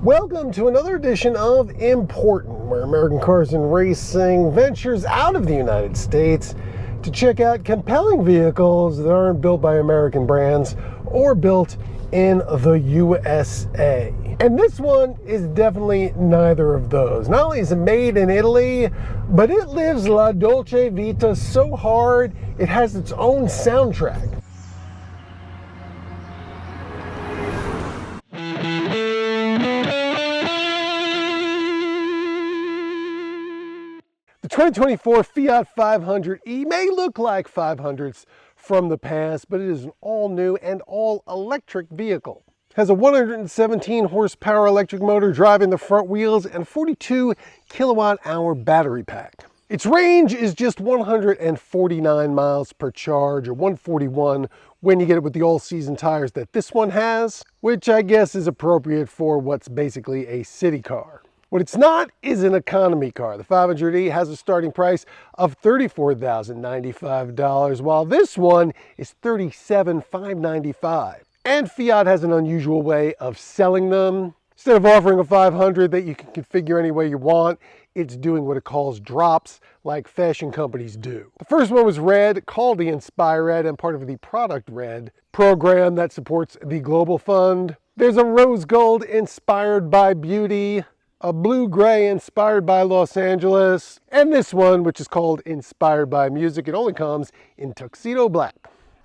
Welcome to another edition of Important, where American Cars and Racing ventures out of the United States to check out compelling vehicles that aren't built by American brands or built in the USA. And this one is definitely neither of those. Not only is it made in Italy, but it lives La Dolce Vita so hard it has its own soundtrack. The 2024 Fiat 500e may look like 500s from the past, but it is an all-new and all-electric vehicle. It has a 117 horsepower electric motor driving the front wheels and a 42 kilowatt-hour battery pack. Its range is just 149 miles per charge, or 141 when you get it with the all-season tires that this one has, which I guess is appropriate for what's basically a city car. What it's not is an economy car. The 500e has a starting price of $34,095, while this one is $37,595. And Fiat has an unusual way of selling them. Instead of offering a 500 that you can configure any way you want, it's doing what it calls drops, like fashion companies do. The first one was red, called the Inspire Red, and part of the Product Red program that supports the Global Fund. There's a rose gold inspired by beauty, a blue-gray inspired by Los Angeles, and this one, which is called Inspired by Music. It only comes in tuxedo black.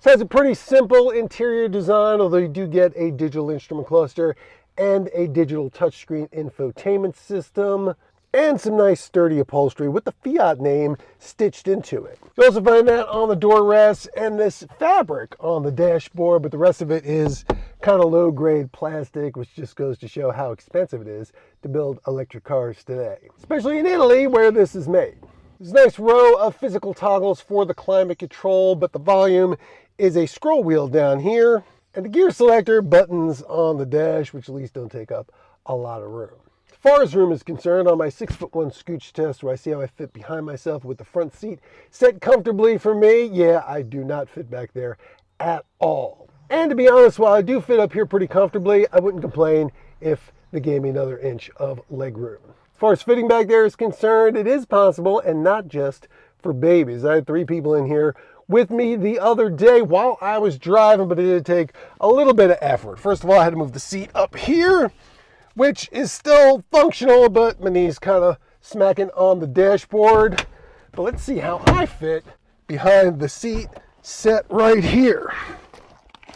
So it has a pretty simple interior design, although you do get a digital instrument cluster and a digital touchscreen infotainment system, and some nice sturdy upholstery with the Fiat name stitched into it. You also find that on the door rests and this fabric on the dashboard, but the rest of it is kind of low-grade plastic, which just goes to show how expensive it is to build electric cars today, especially in Italy where this is made. There's a nice row of physical toggles for the climate control, but the volume is a scroll wheel down here, and the gear selector buttons on the dash, which at least don't take up a lot of room. As far as room is concerned, on my 6'1" scooch test where I see how I fit behind myself with the front seat set comfortably for me, yeah, I do not fit back there at all. And to be honest, while I do fit up here pretty comfortably, I wouldn't complain if they gave me another inch of leg room. As far as fitting back there is concerned, it is possible, and not just for babies. I had 3 people in here with me the other day while I was driving, but it did take a little bit of effort. First of all, I had to move the seat up here, which is still functional, but my knees kind of smacking on the dashboard. But let's see how I fit behind the seat set right here.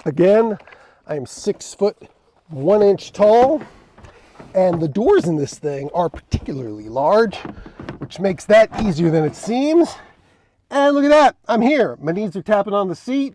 Again, I am 6'1" tall, and the doors in this thing are particularly large, which makes that easier than it seems. And look at that, I'm here. My knees are tapping on the seat.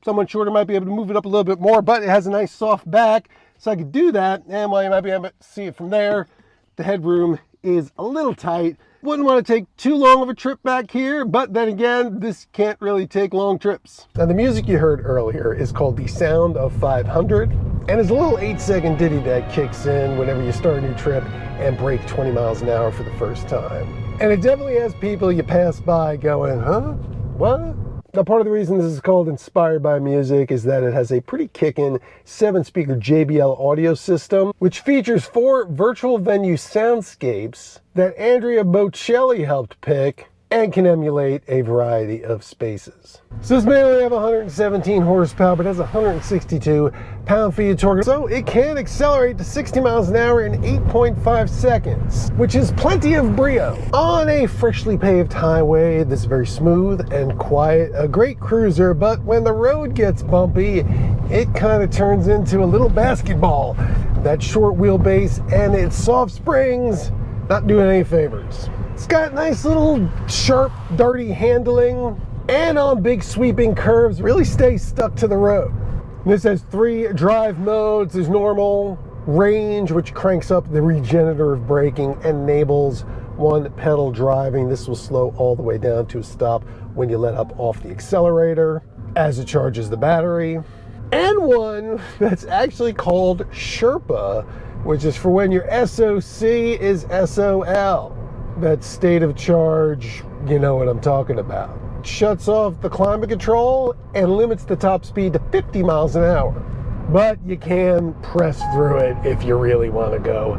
Someone shorter might be able to move it up a little bit more, but it has a nice soft back, so I could do that. And while you might be able to see it from there, the headroom is a little tight. Wouldn't want to take too long of a trip back here, but then again, this can't really take long trips. Now, the music you heard earlier is called The Sound of 500, and it's a little 8-second ditty that kicks in whenever you start a new trip and brake 20 miles an hour for the first time. And it definitely has people you pass by going, huh? What? Now, part of the reason this is called Inspired by Music is that it has a pretty kickin' 7-speaker JBL audio system, which features 4 virtual venue soundscapes that Andrea Bocelli helped pick and can emulate a variety of spaces. So this may only have 117 horsepower, but has 162 pound-feet of torque, so it can accelerate to 60 miles an hour in 8.5 seconds, which is plenty of brio. On a freshly paved highway, this is very smooth and quiet, a great cruiser, but when the road gets bumpy, it kind of turns into a little basketball. That short wheelbase and its soft springs, not doing any favors. It's got nice little sharp, darty handling, and on big sweeping curves, really stays stuck to the road. This has 3 drive modes. There's normal, range, which cranks up the regenerative braking and enables 1 pedal driving. This will slow all the way down to a stop when you let up off the accelerator as it charges the battery. And one that's actually called Sherpa, which is for when your SOC is SOL. That state of charge, you know what I'm talking about. It shuts off the climate control and limits the top speed to 50 miles an hour. but you can press through it if you really want to go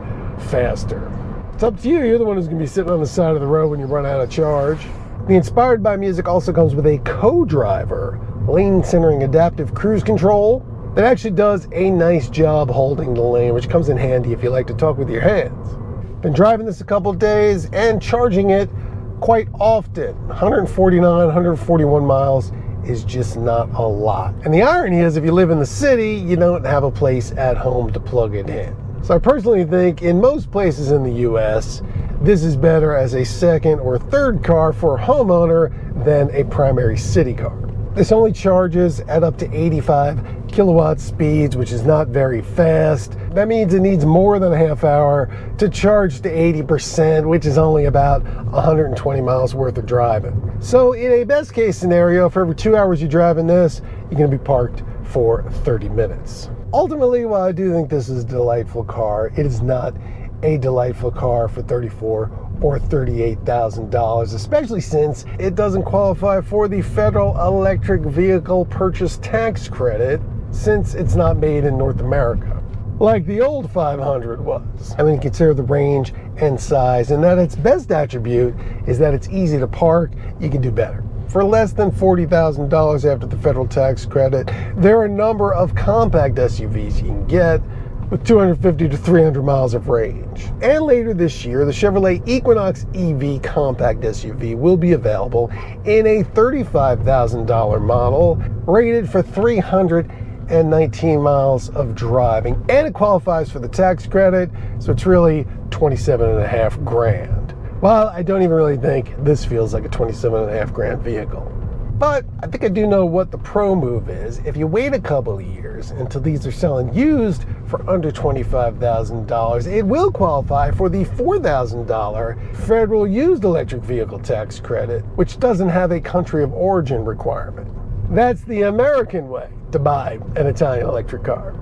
faster. It's up to you. You're the one who's going to be sitting on the side of the road when you run out of charge. The Inspired by Music also comes with a co-driver, lane centering adaptive cruise control that actually does a nice job holding the lane, which comes in handy if you like to talk with your hands. Been driving this a couple days and charging it quite often. 149, 141 miles is just not a lot. And the irony is, if you live in the city, you don't have a place at home to plug it in. So I personally think in most places in the US, this is better as a second or third car for a homeowner than a primary city car. This only charges at up to 85 kilowatt speeds, which is not very fast. That means it needs more than a half hour to charge to 80%, which is only about 120 miles worth of driving. So in a best case scenario, for every 2 hours you drive in this, you're gonna be parked for 30 minutes. Ultimately, while I do think this is a delightful car, it is not a delightful car for $34,000 or $38,000, especially since it doesn't qualify for the federal electric vehicle purchase tax credit, since it's not made in North America, like the old 500 was. I mean, consider the range and size, and that its best attribute is that it's easy to park. You can do better. For less than $40,000 after the federal tax credit, there are a number of compact SUVs you can get with 250 to 300 miles of range. And later this year, the Chevrolet Equinox EV compact SUV will be available in a $35,000 model rated for 319 miles of driving, and it qualifies for the tax credit, so it's really 27.5 grand. Well, I don't even really think this feels like a 27.5 grand vehicle. But I think I do know what the pro move is. If you wait a couple of years until these are selling used for under $25,000, it will qualify for the $4,000 federal used electric vehicle tax credit, which doesn't have a country of origin requirement. That's the American way to buy an Italian electric car.